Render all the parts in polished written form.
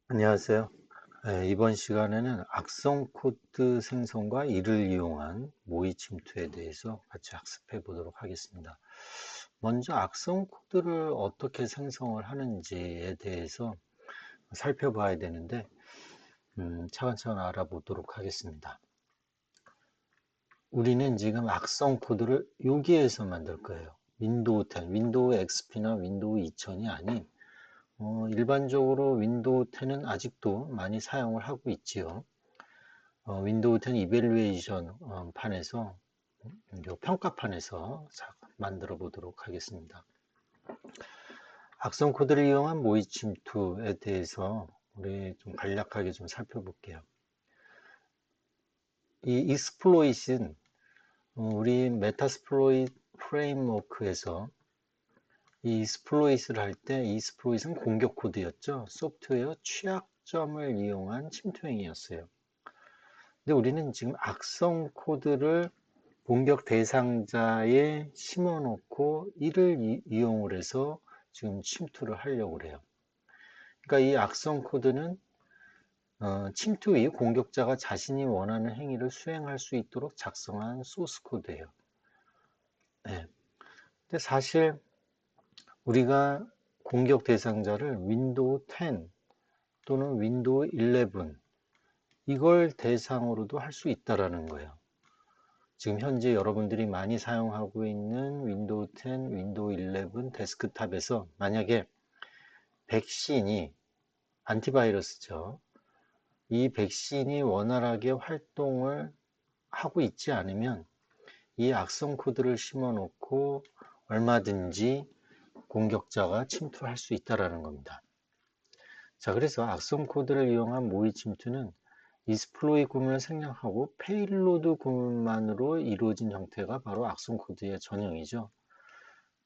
안녕하세요. 네, 이번 시간에는 악성 코드 생성과 이를 이용한 모의 침투에 대해서 같이 학습해 보도록 하겠습니다. 먼저 악성 코드를 어떻게 생성을 하는지에 대해서 살펴봐야 되는데, 차근차근 알아보도록 하겠습니다. 우리는 지금 악성 코드를 여기에서 만들 거예요. 윈도우 10, 윈도우 XP나 윈도우 2000이 아닌 일반적으로 윈도우 10은 아직도 많이 사용을 하고 있지요. 윈도우 10 이벨루에이션 판에서 요 평가판에서 만들어 보도록 하겠습니다. 악성 코드를 이용한 모의 침투에 대해서 우리 좀 간략하게 좀 살펴볼게요. 이 익스플로잇은 우리 메타스플로잇 프레임워크에서 이 익스플로잇을 할 때 익스플로잇은 공격 코드였죠. 소프트웨어 취약점을 이용한 침투 행위였어요. 근데 우리는 지금 악성 코드를 공격 대상자에 심어 놓고 이를 이용을 해서 지금 침투를 하려고 그래요. 그러니까 이 악성 코드는 침투 이후 공격자가 자신이 원하는 행위를 수행할 수 있도록 작성한 소스 코드예요. 네. 근데 사실 우리가 공격 대상자를 윈도우 10 또는 윈도우 11 이걸 대상으로도 할 수 있다라는 거예요. 지금 현재 여러분들이 많이 사용하고 있는 윈도우 10, 윈도우 11 데스크탑에서 만약에 백신이 안티바이러스죠. 이 백신이 원활하게 활동을 하고 있지 않으면 이 악성 코드를 심어 놓고 얼마든지 공격자가 침투할 수 있다는 겁니다. 자, 그래서 악성 코드를 이용한 모의 침투는 이스플로이 구문을 생략하고 페일로드 구문만으로 이루어진 형태가 바로 악성 코드의 전형이죠.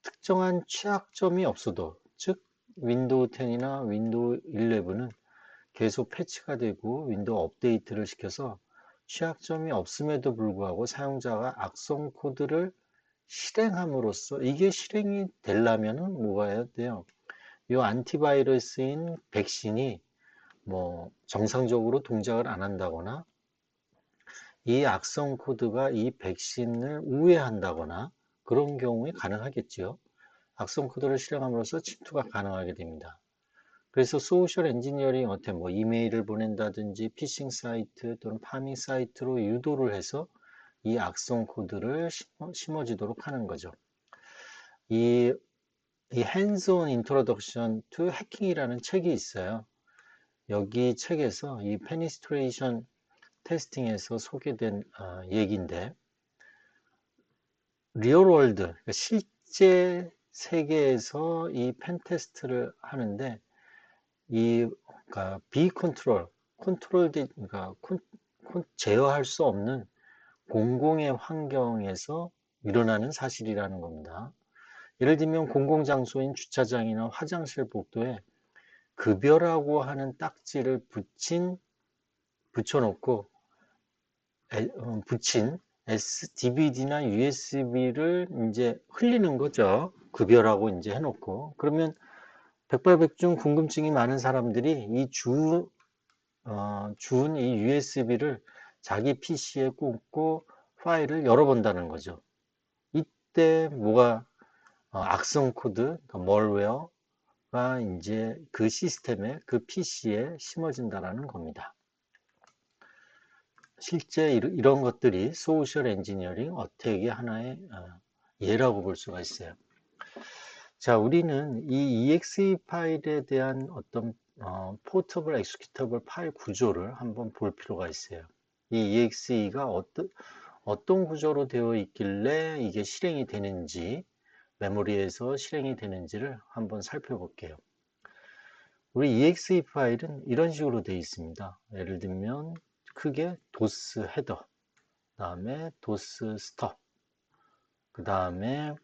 특정한 취약점이 없어도, 즉 윈도우 10이나 윈도우 11은 계속 패치가 되고 윈도우 업데이트를 시켜서 취약점이 없음에도 불구하고 사용자가 악성 코드를 실행함으로써 이게 실행이 되려면 뭐가 해야 돼요? 이 안티바이러스인 백신이 정상적으로 동작을 안 한다거나 이 악성 코드가 이 백신을 우회한다거나 그런 경우에 가능하겠지요. 악성 코드를 실행함으로써 침투가 가능하게 됩니다. 그래서 소셜 엔지니어링 어택, 이메일을 보낸다든지 피싱 사이트 또는 파밍 사이트로 유도를 해서 이 악성 코드를 심어지도록 하는 거죠. 이 Hands-on Introduction to Hacking이라는 책이 있어요. 여기 책에서 이 페니스트레이션 테스팅에서 소개된 얘기인데 리얼월드, 그러니까 실제 세계에서 이 펜테스트를 하는데 그러니까 비컨트롤, 그러니까 제어할 수 없는 공공의 환경에서 일어나는 사실이라는 겁니다. 예를 들면 공공장소인 주차장이나 화장실 복도에 급여라고 하는 딱지를 붙여놓고 붙인 DVD나 USB를 이제 흘리는 거죠. 급여라고 이제 해놓고 그러면 백발백중 궁금증이 많은 사람들이 주운 이 USB를 자기 PC에 꽂고 파일을 열어본다는 거죠. 이때 뭐가 악성 코드, 멀웨어가 이제 그 시스템에 그 PC에 심어진다라는 겁니다. 실제 이런 것들이 소셜 엔지니어링 어택의 하나의 예라고 볼 수가 있어요. 자, 우리는 이 exe 파일에 대한 어떤 포터블 엑스큐터블 파일 구조를 한번 볼 필요가 있어요. 이 exe가 어떤 구조로 되어 있길래 이게 실행이 되는지, 메모리에서 실행이 되는지를 한번 살펴볼게요. 우리 exe 파일은 이런 식으로 되어 있습니다. 예를 들면 크게 도스 헤더, 그 다음에 도스 스톱, 그 다음에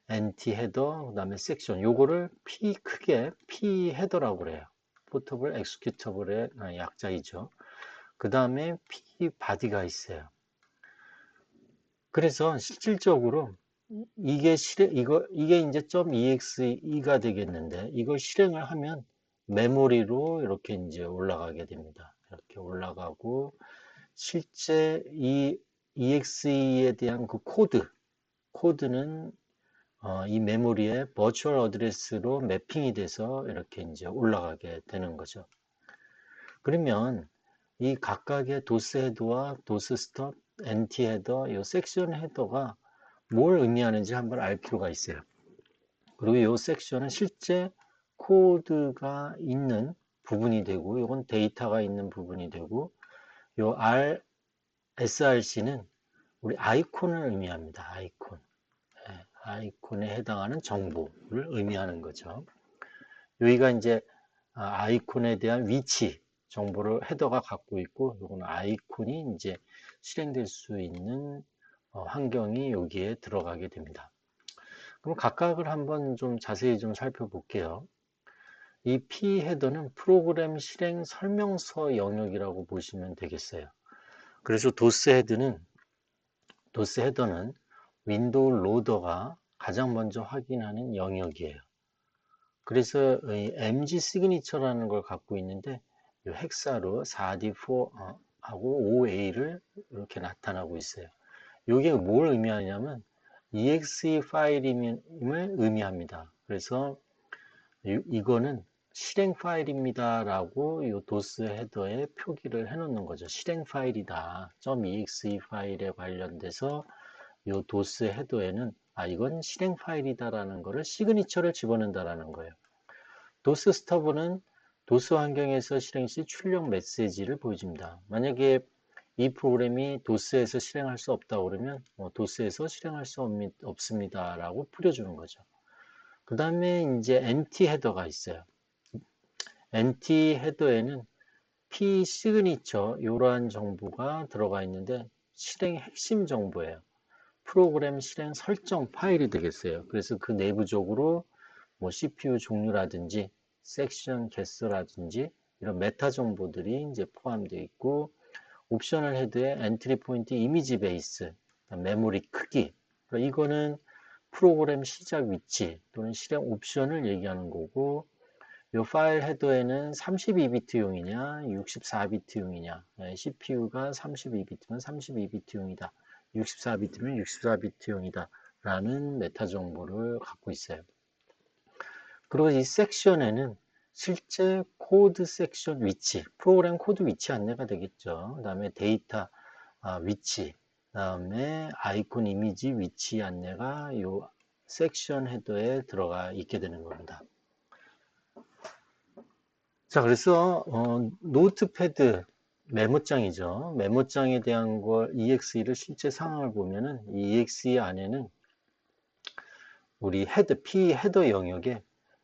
NT 헤더, 그 다음에 섹션. 요거를 크게 P 헤더라고 그래요. 포터블 엑스큐터블의 약자이죠. 그 다음에 P 바디가 있어요. 그래서 실질적으로 이게 이게 이제 .exe가 되겠는데 이걸 실행을 하면 메모리로 이렇게 이제 올라가게 됩니다. 이렇게 올라가고 실제 이 EXE에 대한 그 코드는 이 메모리에 버추얼 어드레스로 매핑이 돼서 이렇게 이제 올라가게 되는 거죠. 그러면 이 각각의 도스 헤더와 도스 스톱, NT 헤더, 이 섹션 헤더가 뭘 의미하는지 한번 알 필요가 있어요. 그리고 이 섹션은 실제 코드가 있는 부분이 되고, 이건 데이터가 있는 부분이 되고, 이 SRC는 우리 아이콘을 의미합니다. 아이콘. 예, 아이콘에 해당하는 정보를 의미하는 거죠. 여기가 이제 아이콘에 대한 위치 정보를 헤더가 갖고 있고, 이건 아이콘이 이제 실행될 수 있는 환경이 여기에 들어가게 됩니다. 그럼 각각을 한번 좀 자세히 좀 살펴볼게요. 이 P 헤더는 프로그램 실행 설명서 영역이라고 보시면 되겠어요. 그래서 도스 헤더는 윈도우 로더가 가장 먼저 확인하는 영역이에요. 그래서 이 MG 시그니처라는 걸 갖고 있는데 이 헥사로 4D4하고 5A를 이렇게 나타나고 있어요. 이게 뭘 의미하냐면 exe 파일임을 의미합니다. 그래서 이거는 실행 파일입니다 라고 이 도스 헤더에 표기를 해 놓는 거죠. 실행 파일이다. .exe 파일에 관련돼서 이 도스 헤더에는 이건 실행 파일이다라는 거를 시그니처를 집어넣는다라는 거예요. 도스 스터브는 도스 환경에서 실행 시 출력 메시지를 보여줍니다. 만약에 이 프로그램이 도스에서 실행할 수 없다 그러면 도스에서 실행할 수 없습니다 라고 뿌려주는 거죠. 그 다음에 이제 NT 헤더가 있어요. NT 헤더에는 P 시그니처 이러한 정보가 들어가 있는데 실행의 핵심 정보예요. 프로그램 실행 설정 파일이 되겠어요. 그래서 그 내부적으로 뭐 CPU 종류라든지 섹션 개수라든지 이런 메타 정보들이 이제 포함되어 있고 옵셔널 헤드의 엔트리 포인트 이미지 베이스, 메모리 크기 이거는 프로그램 시작 위치 또는 실행 옵션을 얘기하는 거고 이 파일 헤더에는 32비트용이냐 64비트용이냐 CPU가 32비트면 32비트용이다 64비트면 64비트용이다 라는 메타 정보를 갖고 있어요. 그리고 이 섹션에는 실제 코드 섹션 위치, 프로그램 코드 위치 안내가 되겠죠. 그 다음에 데이터 위치, 그 다음에 아이콘 이미지 위치 안내가 이 섹션 헤더에 들어가 있게 되는 겁니다. 자, 그래서 노트패드 메모장이죠. 메모장에 대한 걸 EXE를 실제 상황을 보면은 이 EXE 안에는 우리 P 헤더 영역에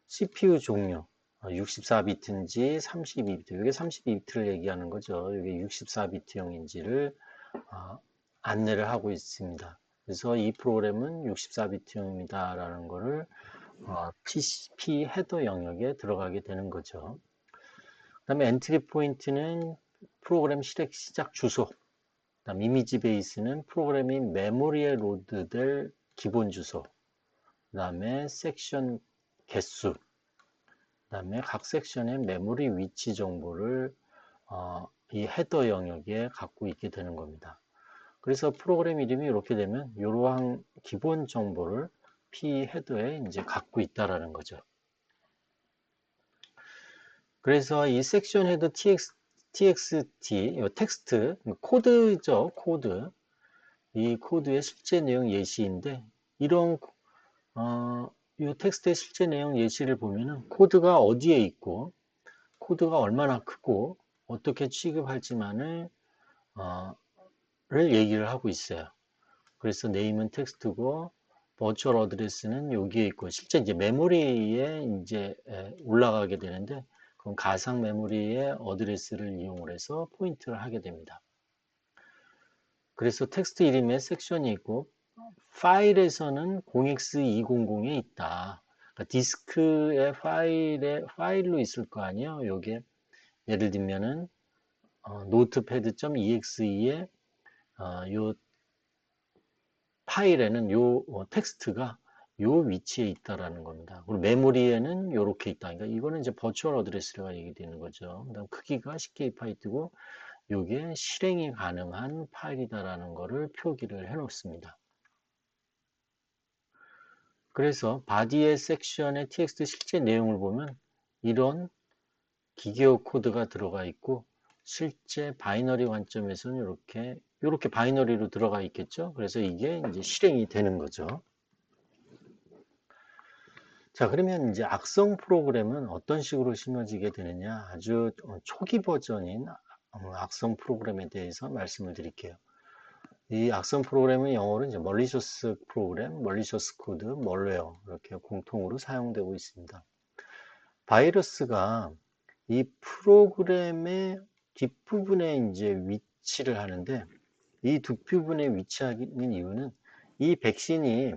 CPU 종류 64비트인지 32비트, 이게 32비트를 얘기하는 거죠. 이게 64비트용인지를 안내를 하고 있습니다. 그래서 이 프로그램은 64비트용입니다. 라는 거를 P 헤더 영역에 들어가게 되는 거죠. 그 다음에 엔트리 포인트는 프로그램 시작 주소, 그다음 이미지 베이스는 프로그램이 메모리에 로드될 기본 주소, 그 다음에 섹션 개수, 그 다음에 각 섹션의 메모리 위치 정보를 이 헤더 영역에 갖고 있게 되는 겁니다. 그래서 프로그램 이름이 이렇게 되면 이러한 기본 정보를 P 헤더에 이제 갖고 있다라는 거죠. 그래서 이 섹션 헤더 txt, 이 텍스트, 코드죠, 코드. 이 코드의 실제 내용 예시인데, 이런, 이 텍스트의 실제 내용 예시를 보면은 코드가 어디에 있고, 코드가 얼마나 크고, 어떻게 취급할지만을, 를 얘기를 하고 있어요. 그래서 네임은 텍스트고, 버추얼 어드레스는 여기에 있고, 실제 이제 메모리에 이제 올라가게 되는데, 그럼 가상 메모리의 어드레스를 이용을 해서 포인트를 하게 됩니다. 그래서 텍스트 이름에 섹션이 있고 파일에서는 0x200에 있다. 그러니까 디스크의 파일로 있을 거 아니에요. 요게 예를 들면은 notepad.exe의 요 파일에는 요 텍스트가 요 위치에 있다라는 겁니다. 그리고 메모리에는 요렇게 있다. 그러니까 이거는 이제 버추얼 어드레스가 얘기되는 거죠. 그다음 크기가 10kb이고 요게 실행이 가능한 파일이다라는 거를 표기를 해 놓습니다. 그래서 바디의 섹션의 txt 실제 내용을 보면 이런 기계어 코드가 들어가 있고 실제 바이너리 관점에서는 이렇게 바이너리로 들어가 있겠죠. 그래서 이게 이제 실행이 되는 거죠. 자, 그러면 이제 악성 프로그램은 어떤 식으로 심어지게 되느냐? 아주 초기 버전인 악성 프로그램에 대해서 말씀을 드릴게요. 이 악성 프로그램은 영어로 이제 멀리셔스 프로그램, 멀리셔스 코드, 멀웨어 이렇게 공통으로 사용되고 있습니다. 바이러스가 이 프로그램의 뒷부분에 이제 위치를 하는데 이 뒷부분에 위치하는 이유는 이 백신이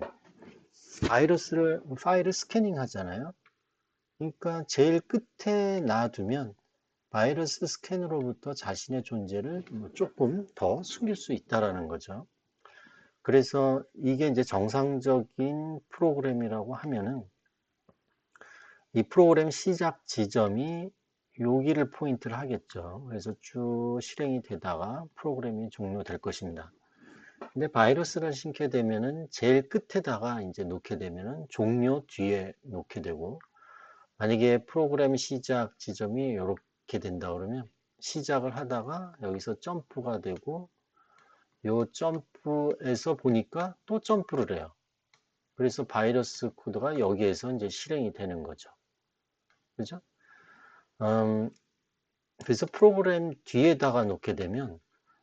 파일을 스캐닝 하잖아요. 그러니까 제일 끝에 놔두면 바이러스 스캔으로부터 자신의 존재를 조금 더 숨길 수 있다라는 거죠. 그래서 이게 이제 정상적인 프로그램이라고 하면은 이 프로그램 시작 지점이 여기를 포인트를 하겠죠. 그래서 쭉 실행이 되다가 프로그램이 종료될 것입니다. 근데 바이러스를 심게 되면은 제일 끝에다가 이제 놓게 되면은 종료 뒤에 놓게 되고 만약에 프로그램 시작 지점이 이렇게 된다 그러면 시작을 하다가 여기서 점프가 되고 요 점프에서 보니까 또 점프를 해요. 그래서 바이러스 코드가 여기에서 이제 실행이 되는 거죠. 그죠? 음, 그래서 프로그램 뒤에다가 놓게 되면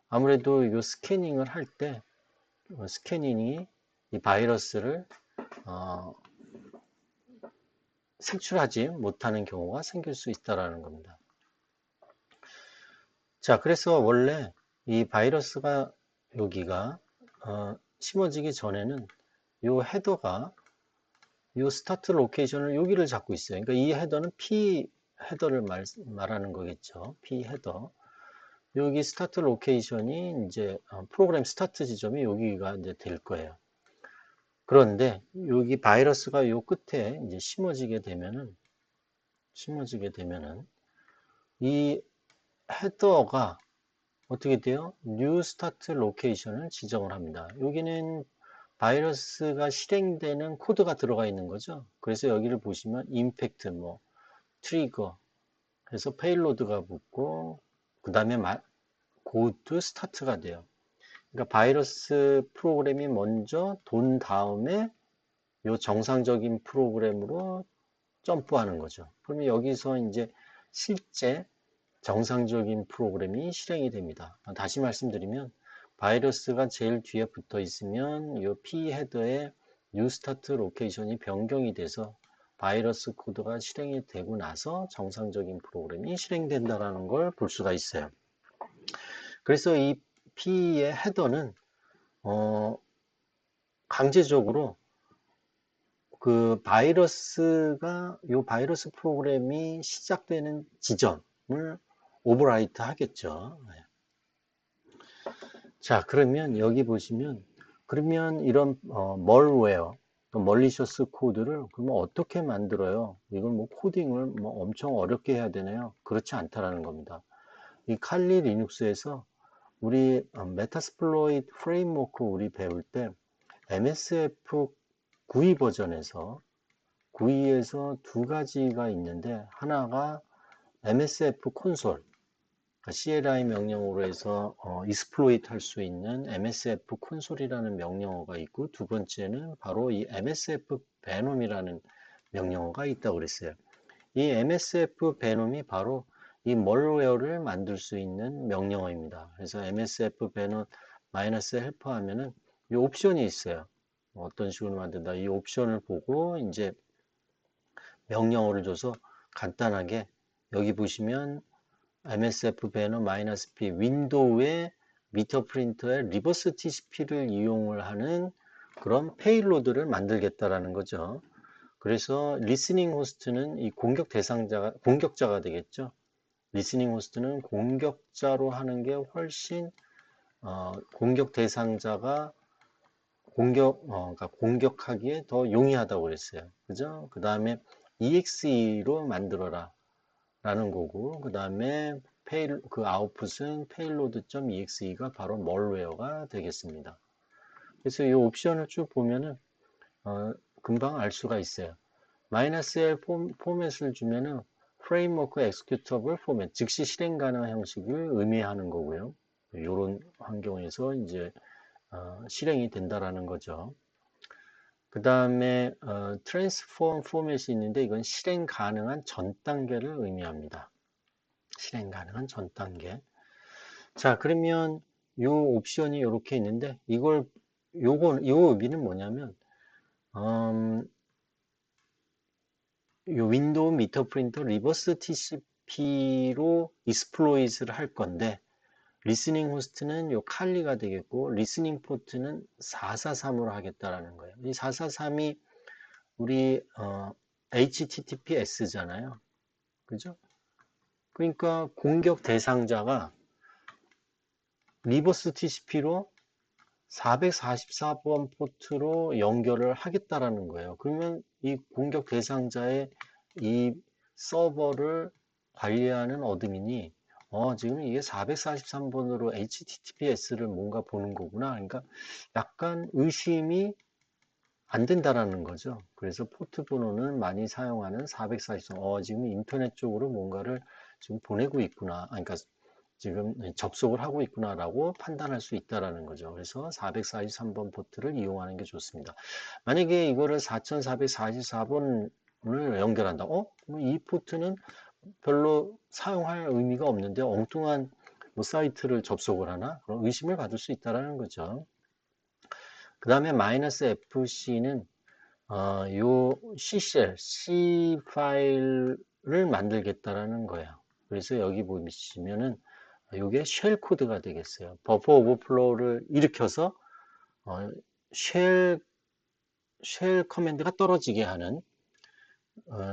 아무래도 이 스캐닝을 할 때 스캐닝이 이 바이러스를 색출하지 못하는 경우가 생길 수 있다라는 겁니다. 자, 그래서 원래 이 바이러스가 여기가 심어지기 전에는 이 헤더가 이 스타트 로케이션을 여기를 잡고 있어요. 그러니까 이 헤더는 P 헤더를 말하는 거겠죠. P 헤더. 여기 스타트 로케이션이 이제 프로그램 스타트 지점이 여기가 이제 될 거예요. 그런데 여기 바이러스가 요 끝에 이제 심어지게 되면은 이 헤더가 어떻게 돼요? new start location을 지정을 합니다. 여기는 바이러스가 실행되는 코드가 들어가 있는 거죠. 그래서 여기를 보시면 임팩트, 트리거, 그래서 페일로드가 붙고 그 다음에 go to start가 돼요. 그러니까 바이러스 프로그램이 먼저 돈 다음에 요 정상적인 프로그램으로 점프하는 거죠. 그러면 여기서 이제 실제 정상적인 프로그램이 실행이 됩니다. 다시 말씀드리면 바이러스가 제일 뒤에 붙어 있으면 이 P 헤더의 new start 로케이션이 변경이 돼서 바이러스 코드가 실행이 되고 나서 정상적인 프로그램이 실행된다는 걸 볼 수가 있어요. 그래서 이 P의 헤더는 강제적으로 그 요 바이러스 프로그램이 시작되는 지점을 오버라이트 하겠죠. 자, 그러면 여기 보시면 그러면 이런 멀웨어 또 멀리셔스 코드를 그러면 어떻게 만들어요? 이걸 코딩을 엄청 어렵게 해야 되나요? 그렇지 않다라는 겁니다. 이 칼리 리눅스에서 우리 메타스플로이트 프레임워크 우리 배울 때 MSF 9위 버전에서 9위에서 두 가지가 있는데 하나가 MSF 콘솔 CLI 명령어로 해서 exploit 할 수 있는 MSF 콘솔이라는 명령어가 있고 두 번째는 바로 이 MSF venom이라는 명령어가 있다고 그랬어요. 이 MSF venom이 바로 이 malware를 만들 수 있는 명령어입니다. 그래서 MSF venom -help 하면은 이 옵션이 있어요. 어떤 식으로 만든다. 이 옵션을 보고 이제 명령어를 줘서 간단하게 여기 보시면 MSF 배너 -P 윈도우의 미터 프린터의 리버스 TCP를 이용을 하는 그런 페일로드를 만들겠다라는 거죠. 그래서 리스닝 호스트는 이 공격자가 되겠죠. 리스닝 호스트는 공격자로 하는 게 훨씬 공격 대상자가 그러니까 공격하기에 더 용이하다고 그랬어요. 그죠? 그 다음에 EXE로 만들어라 라는 거고, 그 다음에 그 아웃풋은 payload.exe가 바로 malware가 되겠습니다. 그래서 이 옵션을 쭉 보면은 금방 알 수가 있어요. -L 포맷을 주면은 프레임워크 엑스큐터블 포맷, 즉시 실행 가능한 형식을 의미하는 거고요. 이런 환경에서 이제 실행이 된다라는 거죠. 그 다음에 트랜스폼 포맷이 있는데 이건 실행 가능한 전 단계를 의미합니다. 실행 가능한 전 단계. 자, 그러면 요 옵션이 이렇게 있는데 요 의미는 뭐냐면 요 윈도우 미터 프린터 리버스 TCP로 익스플로이트를 할 건데 리스닝 호스트는 요 칼리가 되겠고 리스닝 포트는 443으로 하겠다라는 거예요. 이 443이 우리 HTTPS잖아요. 그죠? 그러니까 공격 대상자가 리버스 TCP로 444번 포트로 연결을 하겠다라는 거예요. 그러면 이 공격 대상자의 이 서버를 관리하는 어드민이 지금 이게 443번으로 HTTPS를 뭔가 보는 거구나. 그러니까 약간 의심이 안 된다라는 거죠. 그래서 포트 번호는 많이 사용하는 443, 지금 인터넷 쪽으로 뭔가를 지금 보내고 있구나. 그러니까 지금 접속을 하고 있구나라고 판단할 수 있다라는 거죠. 그래서 443번 포트를 이용하는 게 좋습니다. 만약에 이거를 4444번을 연결한다. 이 포트는 별로 사용할 의미가 없는데 엉뚱한 뭐 사이트를 접속을 하나? 그런 의심을 받을 수 있다라는 거죠. 그 다음에 -fc는 요 C쉘, C 파일을 만들겠다라는 거예요. 그래서 여기 보시면은 이게 쉘 코드가 되겠어요. 버퍼 오버플로우를 일으켜서 쉘 커맨드가 떨어지게 하는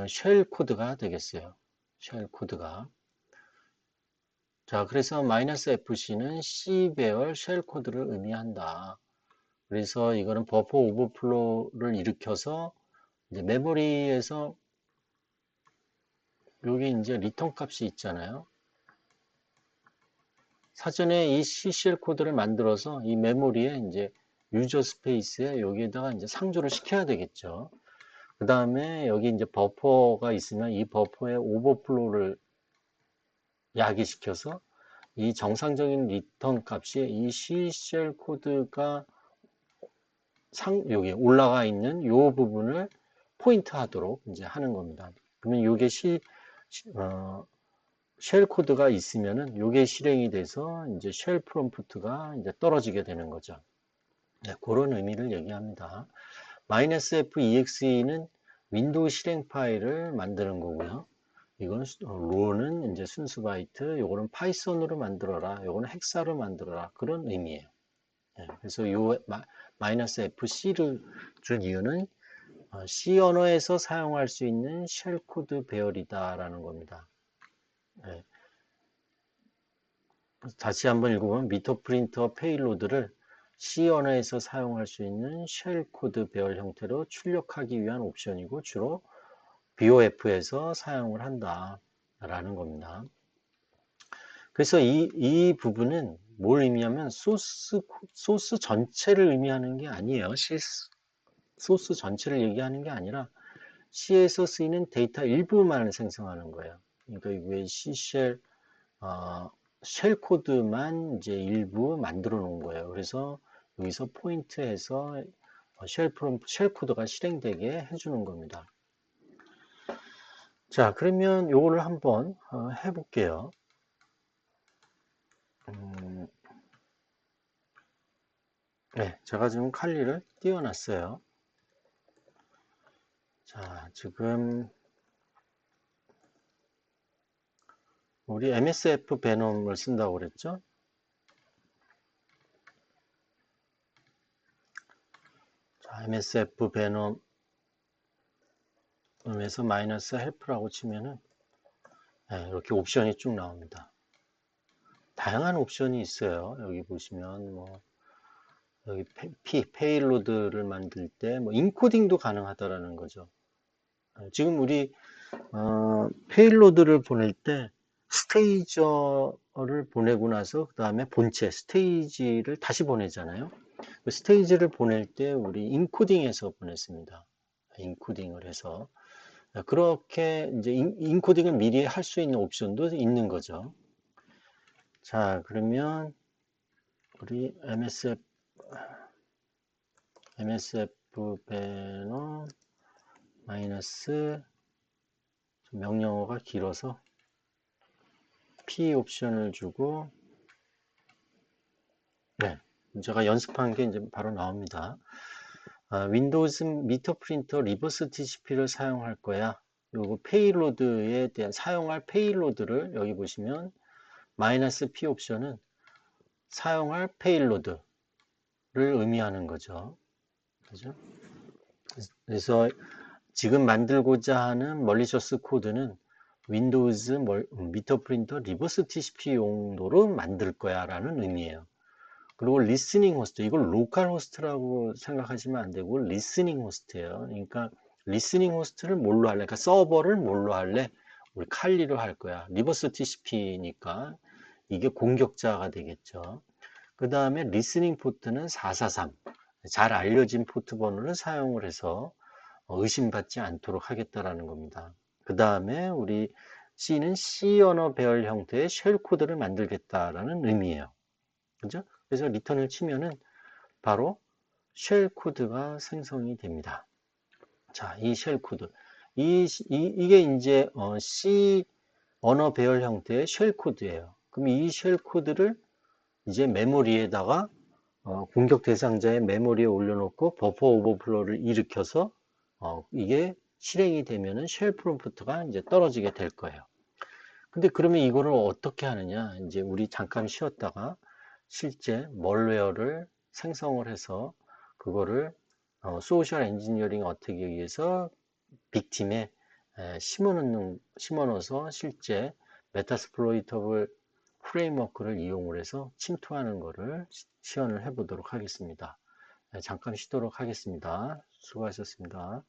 쉘 코드가 되겠어요. 쉘 코드가. 자, 그래서 -fc는 C 배열 쉘 코드를 의미한다. 그래서 이거는 버퍼 오버플로우를 일으켜서 이제 메모리에서 여기 이제 리턴 값이 있잖아요. 사전에 이 CCL 코드를 만들어서 이 메모리에 이제 유저 스페이스에 여기에다가 이제 상조를 시켜야 되겠죠. 그 다음에 여기 이제 버퍼가 있으면 이 버퍼의 오버플로우를 야기시켜서 이 정상적인 리턴 값이 이 CCL 코드가 여기 올라가 있는 이 부분을 포인트 하도록 이제 하는 겁니다. 그러면 이게 쉘 코드가 있으면은 이게 실행이 돼서 이제 쉘 프롬프트가 이제 떨어지게 되는 거죠. 네, 그런 의미를 얘기합니다. -f-exe는 윈도우 실행 파일을 만드는 거고요. 이건 로는 이제 순수 바이트, 요거는 파이썬으로 만들어라, 요거는 헥사로 만들어라 그런 의미예요. 네, 그래서 요 -fc를 준 이유는 C 언어에서 사용할 수 있는 쉘 코드 배열이다라는 겁니다. 네. 다시 한번 읽어보면 미터 프린터 페일로드를 C 언어에서 사용할 수 있는 쉘 코드 배열 형태로 출력하기 위한 옵션이고 주로 BOF에서 사용을 한다 라는 겁니다. 그래서 이 부분은 뭘 의미하면 소스 전체를 의미하는 게 아니에요. 소스 전체를 얘기하는 게 아니라 C에서 쓰이는 데이터 일부만을 생성하는 거예요. 그러니까 이게 C쉘 쉘 코드만 이제 일부 만들어 놓은 거예요. 그래서 여기서 포인트해서 쉘 코드가 실행되게 해주는 겁니다. 자, 그러면 요거를 한번 해볼게요. 네, 제가 지금 칼리를 띄워놨어요. 자, 지금 우리 MSF 베놈을 쓴다고 그랬죠? 자, MSF 베놈 에서 마이너스 헬프라고 치면은 네, 이렇게 옵션이 쭉 나옵니다. 다양한 옵션이 있어요. 여기 보시면 뭐 여기 페일로드를 만들 때 뭐 인코딩도 가능하다라는 거죠. 지금 우리 페일로드를 보낼 때 스테이저를 보내고 나서 그 다음에 본체 스테이지를 다시 보내잖아요. 그 스테이지를 보낼 때 우리 인코딩해서 보냈습니다. 인코딩을 해서 그렇게 이제 인코딩을 미리 할 수 있는 옵션도 있는 거죠. 자, 그러면 우리 MSF 배너 마이너스 명령어가 길어서 P 옵션을 주고 네, 제가 연습한 게 이제 바로 나옵니다. 윈도우즈 미터 프린터 리버스 TCP를 사용할 거야. 요거 페이로드에 대한 사용할 페이로드를 여기 보시면 마이너스 P 옵션은 사용할 페이로드를 의미하는 거죠. 그죠? 그래서 지금 만들고자 하는 멀리셔스 코드는 윈도우즈 미터 프린터 리버스 TCP 용도로 만들 거야 라는 의미예요. 그리고 리스닝 호스트, 이걸 로컬 호스트라고 생각하시면 안 되고 리스닝 호스트예요. 그러니까 리스닝 호스트를 뭘로 할래? 그러니까 서버를 뭘로 할래? 우리 칼리로 할 거야. 리버스 TCP니까 이게 공격자가 되겠죠. 그 다음에 리스닝 포트는 443. 잘 알려진 포트 번호를 사용을 해서 의심받지 않도록 하겠다라는 겁니다. 그 다음에 우리 C는 C 언어 배열 형태의 쉘 코드를 만들겠다라는 의미예요. 그죠? 그래서 리턴을 치면은 바로 쉘 코드가 생성이 됩니다. 자, 이 쉘 코드. 이게 이제 C 언어 배열 형태의 쉘 코드예요. 그럼 이 쉘 코드를 이제 메모리에다가 공격 대상자의 메모리에 올려놓고 버퍼 오버플로를 일으켜서 이게 실행이 되면은 쉘 프롬프트가 이제 떨어지게 될 거예요. 근데 그러면 이거를 어떻게 하느냐? 이제 우리 잠깐 쉬었다가 실제 멀웨어를 생성을 해서 그거를 소셜 엔지니어링 어택에 의해서 빅팀에 심어넣어서 실제 메타스플로이터블 프레임워크를 이용을 해서 침투하는 거를 시연을 해보도록 하겠습니다. 잠깐 쉬도록 하겠습니다. 수고하셨습니다.